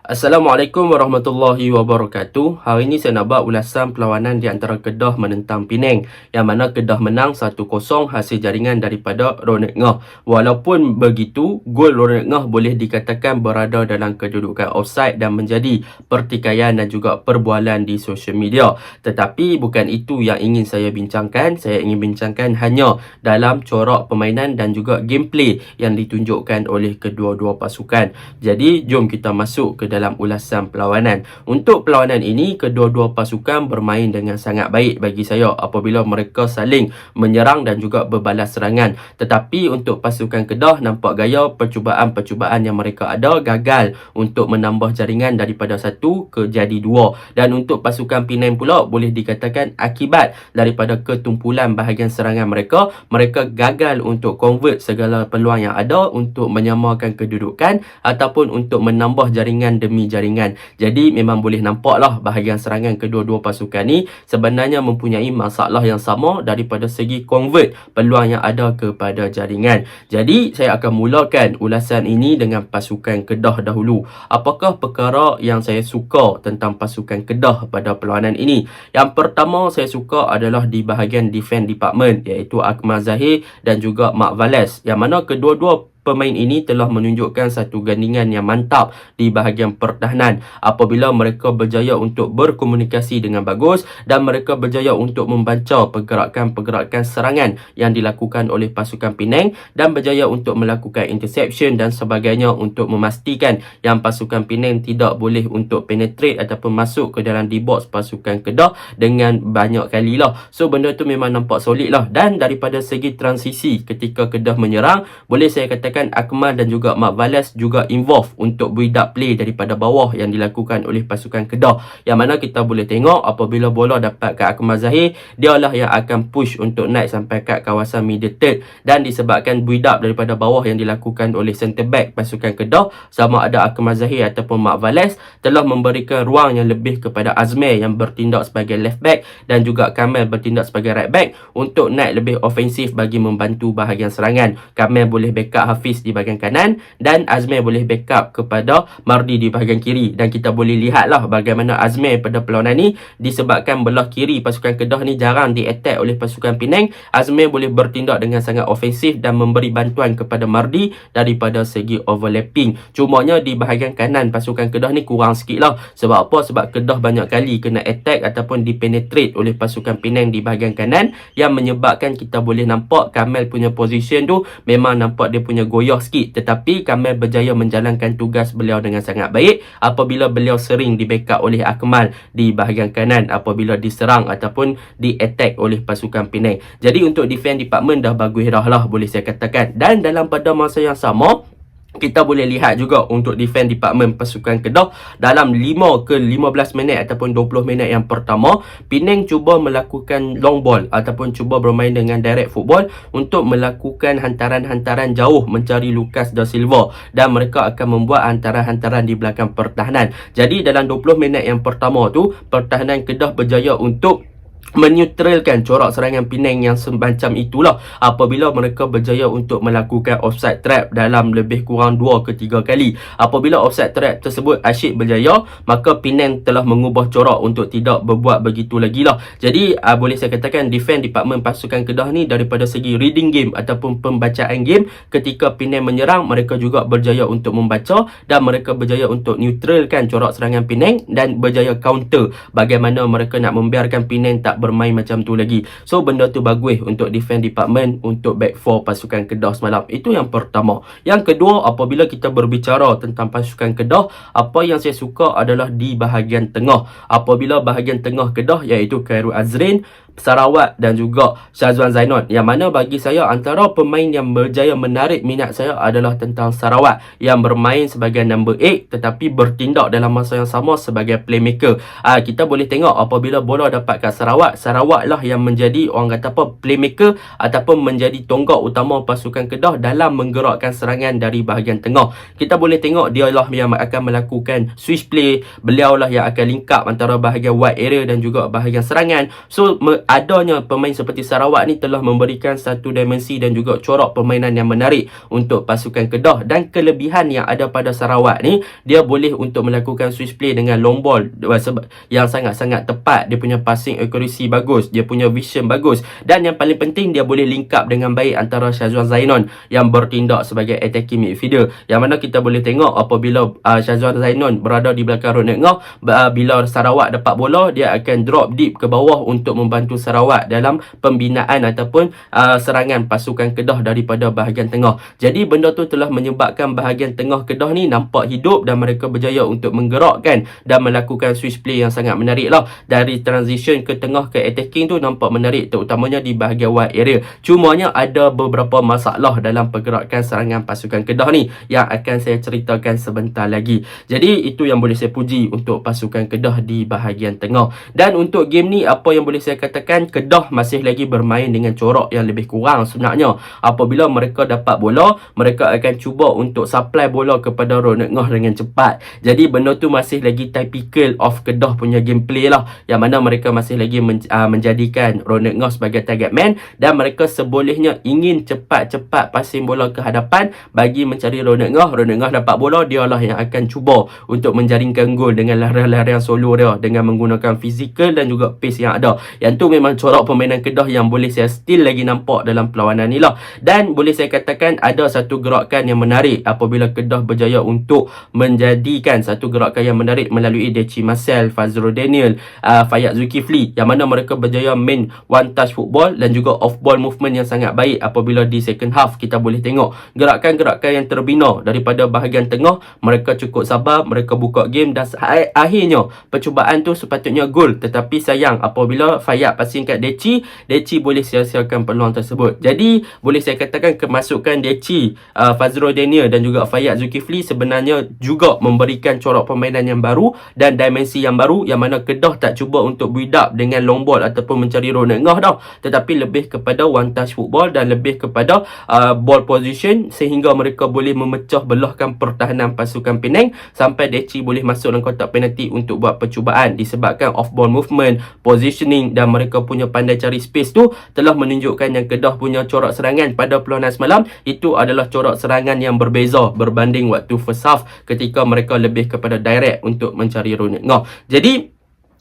Assalamualaikum warahmatullahi wabarakatuh. Hari ini saya nak buat ulasan perlawanan di antara Kedah menentang Penang, yang mana Kedah menang 1-0 hasil jaringan daripada Ronak Ngah. Walaupun begitu, gol Ronak Ngah boleh dikatakan berada dalam kedudukan offside dan menjadi pertikaian dan juga perbualan di sosial media. Tetapi bukan itu yang ingin saya bincangkan. Saya ingin bincangkan hanya dalam corak permainan dan juga gameplay yang ditunjukkan oleh kedua-dua pasukan. Jadi jom kita masuk ke dalam ulasan perlawanan. Untuk perlawanan ini, kedua-dua pasukan bermain dengan sangat baik bagi saya apabila mereka saling menyerang dan juga berbalas serangan. Tetapi untuk pasukan Kedah, nampak gaya percubaan-percubaan yang mereka ada gagal untuk menambah jaringan daripada 1 ke jadi 2. Dan untuk pasukan Penang pula, boleh dikatakan akibat daripada ketumpulan bahagian serangan mereka, mereka gagal untuk convert segala peluang yang ada untuk menyamakan kedudukan ataupun untuk menambah jaringan demi jaringan. Jadi memang boleh nampaklah bahagian serangan kedua-dua pasukan ni sebenarnya mempunyai masalah yang sama daripada segi convert peluang yang ada kepada jaringan. Jadi saya akan mulakan ulasan ini dengan pasukan Kedah dahulu. Apakah perkara yang saya suka tentang pasukan Kedah pada perlawanan ini? Yang pertama saya suka adalah di bahagian defense department, iaitu Akmal Zahir dan juga Mark Valles, yang mana kedua-dua pemain ini telah menunjukkan satu gandingan yang mantap di bahagian pertahanan apabila mereka berjaya untuk berkomunikasi dengan bagus dan mereka berjaya untuk membaca pergerakan-pergerakan serangan yang dilakukan oleh pasukan Penang dan berjaya untuk melakukan interception dan sebagainya untuk memastikan yang pasukan Penang tidak boleh untuk penetrate ataupun masuk ke dalam D-box pasukan Kedah dengan banyak kali lah. So benda tu memang nampak solid lah. Dan daripada segi transisi ketika Kedah menyerang, boleh saya katakan Akmal dan juga Mark Valles juga involve untuk build up play daripada bawah yang dilakukan oleh pasukan Kedah, yang mana kita boleh tengok apabila bola dapat ke Akmal Zahir, dialah yang akan push untuk naik sampai ke kawasan middle third, dan disebabkan build up daripada bawah yang dilakukan oleh centre back pasukan Kedah, sama ada Akmal Zahir ataupun Mark Valles, telah memberikan ruang yang lebih kepada Azmir yang bertindak sebagai left back dan juga Kamel bertindak sebagai right back untuk naik lebih ofensif bagi membantu bahagian serangan. Kamel boleh backup Hafiz di bahagian kanan dan Azmir boleh backup kepada Mardi di bahagian kiri. Dan kita boleh lihatlah bagaimana Azmir pada perlawanan ni, disebabkan belah kiri pasukan Kedah ni jarang di-attack oleh pasukan Penang, Azmir boleh bertindak dengan sangat ofensif dan memberi bantuan kepada Mardi daripada segi overlapping. Cumanya di bahagian kanan pasukan Kedah ni kurang sikit lah. Sebab apa? Sebab Kedah banyak kali kena attack ataupun dipenetrate oleh pasukan Penang di bahagian kanan, yang menyebabkan kita boleh nampak Kamel punya position tu memang nampak dia punya goyah sikit, tetapi Kamel berjaya menjalankan tugas beliau dengan sangat baik apabila beliau sering di backup oleh Akmal di bahagian kanan apabila diserang ataupun di attack oleh pasukan Penang. Jadi untuk defense department dah bagus dah lah, boleh saya katakan. Dan dalam pada masa yang sama, kita boleh lihat juga untuk defense department pasukan Kedah dalam 5 ke 15 minit ataupun 20 minit yang pertama, Penang cuba melakukan long ball ataupun cuba bermain dengan direct football untuk melakukan hantaran-hantaran jauh mencari Lucas da Silva, dan mereka akan membuat hantaran-hantaran di belakang pertahanan. Jadi dalam 20 minit yang pertama tu, pertahanan Kedah berjaya untuk meneutralkan corak serangan Penang yang semacam itulah apabila mereka berjaya untuk melakukan offside trap dalam lebih kurang 2 ke 3 kali. Apabila offside trap tersebut asyik berjaya, maka Penang telah mengubah corak untuk tidak berbuat begitu lagi lah. Jadi boleh saya katakan defense department pasukan Kedah ni daripada segi reading game ataupun pembacaan game, ketika Penang menyerang, mereka juga berjaya untuk membaca dan mereka berjaya untuk neutralkan corak serangan Penang dan berjaya counter bagaimana mereka nak membiarkan Penang tak bermain macam tu lagi. So benda tu bagus untuk defense department untuk back four pasukan Kedah semalam. Itu yang pertama. Yang kedua, apabila kita berbicara tentang pasukan Kedah, apa yang saya suka adalah di bahagian tengah. Apabila bahagian tengah Kedah, iaitu Khairul Azrin, Sarawak dan juga Syazwan Zainon, yang mana bagi saya antara pemain yang berjaya menarik minat saya adalah tentang Sarawak yang bermain sebagai number 8 tetapi bertindak dalam masa yang sama sebagai playmaker. Kita boleh tengok apabila bola dapat kat Sarawak, Sarawak lah yang menjadi orang kata apa playmaker ataupun menjadi tonggak utama pasukan Kedah dalam menggerakkan serangan dari bahagian tengah. Kita boleh tengok dia lah yang akan melakukan switch play, beliau lah yang akan link up antara bahagian wide area dan juga bahagian serangan. So adanya pemain seperti Sarawak ni telah memberikan satu dimensi dan juga corak permainan yang menarik untuk pasukan Kedah. Dan kelebihan yang ada pada Sarawak ni, dia boleh untuk melakukan switch play dengan long ball yang sangat-sangat tepat. Dia punya passing accuracy bagus, dia punya vision bagus, dan yang paling penting dia boleh link up dengan baik antara Syazwan Zainon yang bertindak sebagai attacking midfielder, yang mana kita boleh tengok apabila Syazwan Zainon berada di belakang Ronald Ngoh, bila Sarawak dapat bola, dia akan drop deep ke bawah untuk membantu Sarawak dalam pembinaan ataupun serangan pasukan Kedah daripada bahagian tengah. Jadi benda tu telah menyebabkan bahagian tengah Kedah ni nampak hidup dan mereka berjaya untuk menggerakkan dan melakukan switch play yang sangat menarik lah. Dari transition ke tengah ke attacking tu nampak menarik, terutamanya di bahagian wide area. Cumanya ada beberapa masalah dalam pergerakan serangan pasukan Kedah ni yang akan saya ceritakan sebentar lagi. Jadi itu yang boleh saya puji untuk pasukan Kedah di bahagian tengah. Dan untuk game ni, apa yang boleh saya katakan, Kedah masih lagi bermain dengan corak yang lebih kurang sebenarnya. Apabila mereka dapat bola, mereka akan cuba untuk supply bola kepada Ronald Ngoh dengan cepat. Jadi benda tu masih lagi typical of Kedah punya gameplay lah, yang mana mereka masih lagi menjadikan Ronald Ngoh sebagai target man, dan mereka sebolehnya ingin cepat-cepat passing bola ke hadapan bagi mencari Ronald Ngoh. Ronald Ngoh dapat bola, dialah yang akan cuba untuk menjaringkan gol dengan larian-larian solo dia, dengan menggunakan fizikal dan juga pace yang ada. Yang tu memang corak permainan Kedah yang boleh saya still lagi nampak dalam perlawanan ni lah. Dan boleh saya katakan ada satu gerakan yang menarik apabila Kedah berjaya untuk menjadikan satu gerakan yang menarik melalui Deci Marcel, Fazrul Daniel, Fayyad Zulkifli, yang mana mereka berjaya main one touch football dan juga off ball movement yang sangat baik. Apabila di second half kita boleh tengok gerakan-gerakan yang terbina daripada bahagian tengah, mereka cukup sabar, mereka buka game dan akhirnya percubaan tu sepatutnya gol, tetapi sayang apabila Fayyad passing kat Deci boleh sia-siakan peluang tersebut. Jadi boleh saya katakan kemasukan Deci, Fazrul Daniel dan juga Fayyad Zulkifli sebenarnya juga memberikan corak permainan yang baru dan dimensi yang baru, yang mana Kedah tak cuba untuk build up dengan long ball ataupun mencari Ronald Ngoh dah, tetapi lebih kepada one touch football dan lebih kepada ball position, sehingga mereka boleh memecah belahkan pertahanan pasukan Penang sampai Deci boleh masuk dalam kotak penalti untuk buat percubaan. Disebabkan off ball movement, positioning dan mereka punya pandai cari space tu telah menunjukkan yang Kedah punya corak serangan pada perlawanan semalam itu adalah corak serangan yang berbeza berbanding waktu first half ketika mereka lebih kepada direct untuk mencari Ronald Ngoh. Jadi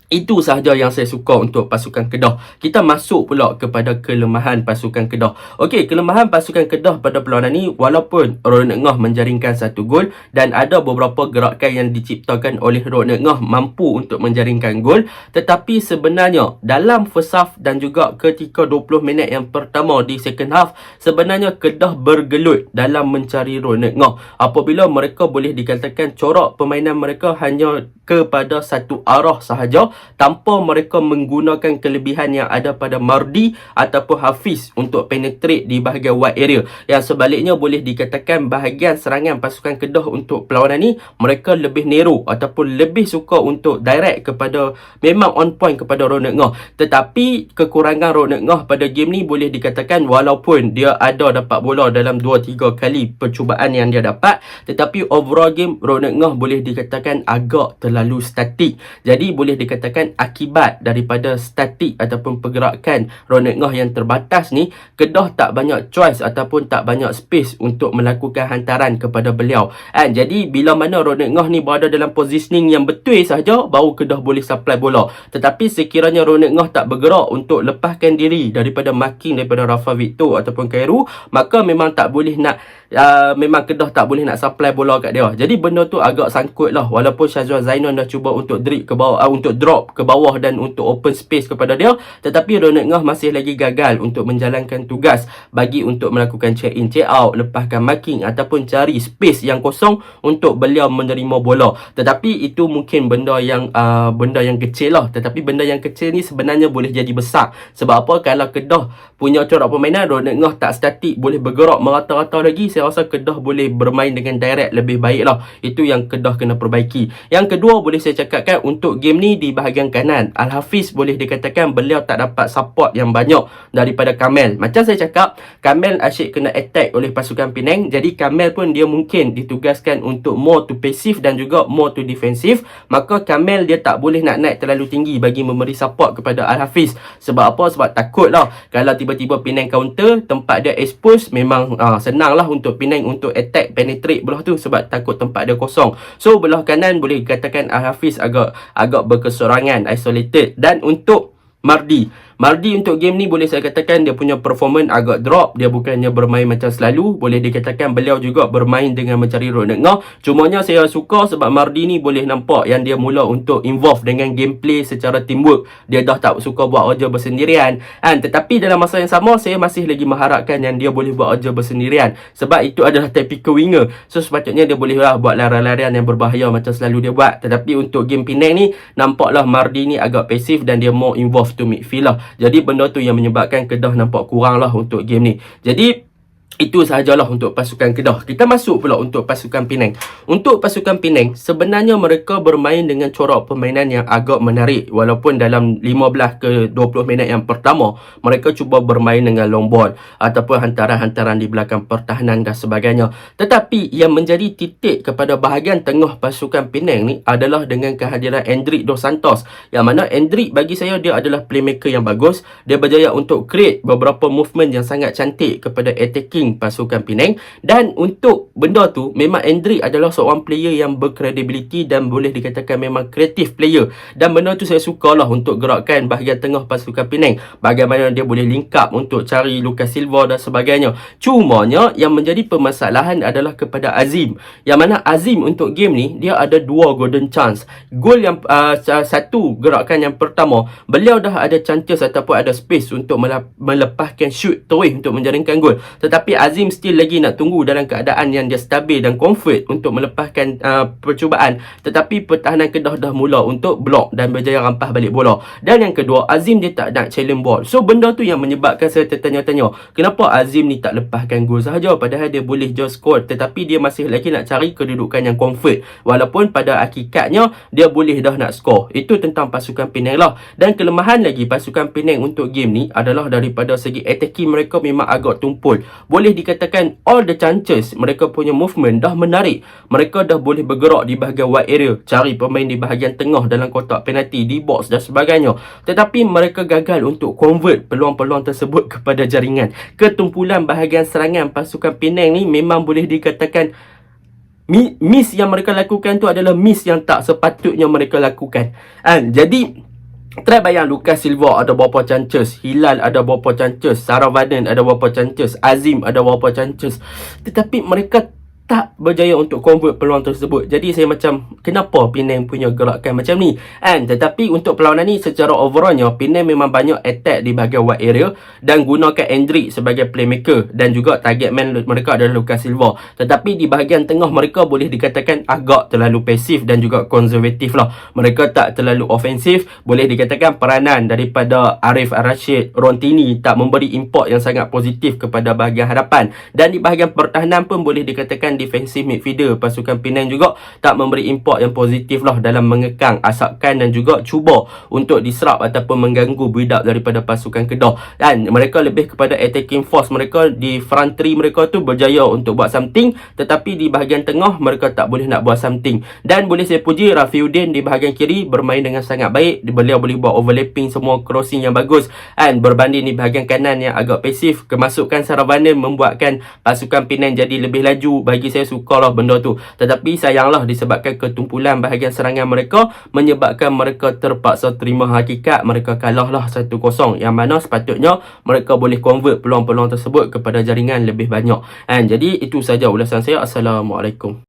itu sahaja yang saya suka untuk pasukan Kedah. Kita masuk pula kepada kelemahan pasukan Kedah. Okey, kelemahan pasukan Kedah pada perlawanan ni, walaupun Ronald Ngoh menjaringkan satu gol dan ada beberapa gerakan yang diciptakan oleh Ronald Ngoh mampu untuk menjaringkan gol, tetapi sebenarnya dalam first half dan juga ketika 20 minit yang pertama di second half, sebenarnya Kedah bergelut dalam mencari Ronald Ngoh. Apabila mereka boleh dikatakan corak permainan mereka hanya kepada satu arah sahaja, tanpa mereka menggunakan kelebihan yang ada pada Mardi ataupun Hafiz untuk penetrate di bahagian wide area. Yang sebaliknya boleh dikatakan bahagian serangan pasukan Kedah untuk perlawanan ni, mereka lebih narrow ataupun lebih suka untuk direct kepada, memang on point kepada Ronald Ngoh. Tetapi kekurangan Ronald Ngoh pada game ni boleh dikatakan walaupun dia ada dapat bola dalam 2-3 kali percubaan yang dia dapat, tetapi overall game Ronald Ngoh boleh dikatakan agak terlalu statik. Jadi boleh dikatakan akibat daripada statik ataupun pergerakan Ronald Ngoh yang terbatas ni, Kedah tak banyak choice ataupun tak banyak space untuk melakukan hantaran kepada beliau. Jadi bila mana Ronald Ngoh ni berada dalam positioning yang betul sahaja, baru Kedah boleh supply bola. Tetapi sekiranya Ronald Ngoh tak bergerak untuk lepaskan diri daripada marking daripada Rafa Victor ataupun Khairul, maka memang tak boleh nak memang Kedah tak boleh nak supply bola kat dia. Jadi benda tu agak sangkut lah. Walaupun Syazwan Zainon dah cuba untuk drop ke bawah, untuk drop ke bawah dan untuk open space kepada dia, tetapi Ronald Ngoh masih lagi gagal untuk menjalankan tugas bagi untuk melakukan check in, check out, lepaskan marking ataupun cari space yang kosong untuk beliau menerima bola. Tetapi itu mungkin benda yang kecil lah. Tetapi benda yang kecil ni sebenarnya boleh jadi besar. Sebab apa? Kalau Kedah punya corak permainan, Ronald Ngoh tak statik, boleh bergerak merata-rata lagi, saya rasa Kedah boleh bermain dengan direct lebih baik lah. Itu yang Kedah kena perbaiki. Yang kedua boleh saya cakapkan untuk game ni di bahagian kanan, Al-Hafiz boleh dikatakan beliau tak dapat support yang banyak daripada Kamel. Macam saya cakap, Kamel asyik kena attack oleh pasukan Penang. Jadi Kamel pun dia mungkin ditugaskan untuk more to passive dan juga more to defensive. Maka Kamel dia tak boleh nak naik terlalu tinggi bagi memberi support kepada Al-Hafiz. Sebab apa? Sebab takut lah kalau tiba-tiba Penang counter, tempat dia expose, memang senang lah untuk Penang untuk attack penetrate belah tu sebab takut tempat dia kosong. So belah kanan boleh dikatakan Al-Hafiz agak berkesorangan, isolated. Dan untuk Mardi untuk game ni boleh saya katakan dia punya performance agak drop. Dia bukannya bermain macam selalu. Boleh dikatakan beliau juga bermain dengan mencari road tengah. Cumanya saya suka sebab Mardi ni boleh nampak yang dia mula untuk involve dengan gameplay secara teamwork. Dia dah tak suka buat kerja bersendirian. Tetapi dalam masa yang sama, saya masih lagi mengharapkan yang dia boleh buat kerja bersendirian. Sebab itu adalah typical winger. So sepatutnya dia boleh lah buat larian-larian yang berbahaya macam selalu dia buat. Tetapi untuk game Penang ni, nampaklah Mardi ni agak pasif dan dia more involved to midfield lah. Jadi benda tu yang menyebabkan Kedah nampak kurang lah untuk game ni. Jadi itu sahajalah untuk pasukan Kedah. Kita masuk pula untuk pasukan Penang. Untuk pasukan Penang, sebenarnya mereka bermain dengan corak permainan yang agak menarik. Walaupun dalam 15 ke 20 minit yang pertama, mereka cuba bermain dengan long ball ataupun hantaran-hantaran di belakang pertahanan dan sebagainya. Tetapi yang menjadi titik kepada bahagian tengah pasukan Penang ni adalah dengan kehadiran Endrick Dos Santos. Yang mana Endrick bagi saya dia adalah playmaker yang bagus. Dia berjaya untuk create beberapa movement yang sangat cantik kepada attacking pasukan Penang. Dan untuk benda tu, memang Endrick adalah seorang player yang berkredibiliti dan boleh dikatakan memang kreatif player. Dan benda tu saya sukalah untuk gerakan bahagian tengah pasukan Penang. Bagaimana dia boleh link up untuk cari Lucas Silva dan sebagainya. Cumanya yang menjadi permasalahan adalah kepada Azim. Yang mana Azim untuk game ni, dia ada 2 golden chance. Gol yang satu gerakan yang pertama, beliau dah ada chances ataupun ada space untuk melepaskan shoot terus untuk menjaringkan gol. Tetapi Azim still lagi nak tunggu dalam keadaan yang dia stabil dan comfort untuk melepaskan percubaan. Tetapi pertahanan Kedah dah mula untuk block dan berjaya rampas balik bola. Dan yang kedua, Azim dia tak nak challenge ball. So benda tu yang menyebabkan saya tertanya-tanya, kenapa Azim ni tak lepaskan gol sahaja padahal dia boleh just score, tetapi dia masih lagi nak cari kedudukan yang comfort. Walaupun pada hakikatnya dia boleh dah nak score. Itu tentang pasukan Penang lah. Dan kelemahan lagi pasukan Penang untuk game ni adalah daripada segi attacking mereka memang agak tumpul. Boleh dikatakan all the chances mereka punya movement dah menarik. Mereka dah boleh bergerak di bahagian wide area, cari pemain di bahagian tengah dalam kotak penalti, di box dan sebagainya. Tetapi mereka gagal untuk convert peluang-peluang tersebut kepada jaringan. Ketumpulan bahagian serangan pasukan Penang ni memang boleh dikatakan miss yang mereka lakukan tu adalah miss yang tak sepatutnya mereka lakukan. Jadi try bayang Lucas Silva ada berapa chances, Hilal ada berapa chances, Saravanan ada berapa chances, Azim ada berapa chances. Tetapi mereka tak berjaya untuk convert peluang tersebut. Jadi saya macam, kenapa Penang punya gerakan macam ni? Tetapi untuk perlawanan ni secara overallnya, Penang memang banyak attack di bahagian wide area dan gunakan Endrick sebagai playmaker dan juga target man mereka adalah Lucas Silva. Tetapi di bahagian tengah mereka boleh dikatakan agak terlalu pasif dan juga konservatif lah. Mereka tak terlalu ofensif. Boleh dikatakan peranan daripada Arif Ar-Rashid, Rontini tak memberi import yang sangat positif kepada bahagian hadapan. Dan di bahagian pertahanan pun boleh dikatakan defensive midfielder pasukan Penang juga tak memberi import yang positif lah dalam mengekang, asapkan dan juga cuba untuk diserap ataupun mengganggu build up daripada pasukan Kedah. Dan mereka lebih kepada attacking force mereka di front three mereka tu berjaya untuk buat something, tetapi di bahagian tengah mereka tak boleh nak buat something. Dan boleh saya puji Rafiuddin di bahagian kiri bermain dengan sangat baik. Beliau boleh buat overlapping semua crossing yang bagus. Dan berbanding di bahagian kanan yang agak pasif, kemasukan Saravanan membuatkan pasukan Penang jadi lebih laju. Bagi saya sukalah benda tu. Tetapi sayanglah disebabkan ketumpulan bahagian serangan mereka menyebabkan mereka terpaksa terima hakikat mereka kalahlah 1-0, yang mana sepatutnya mereka boleh convert peluang-peluang tersebut kepada jaringan lebih banyak. Jadi itu saja ulasan saya. Assalamualaikum.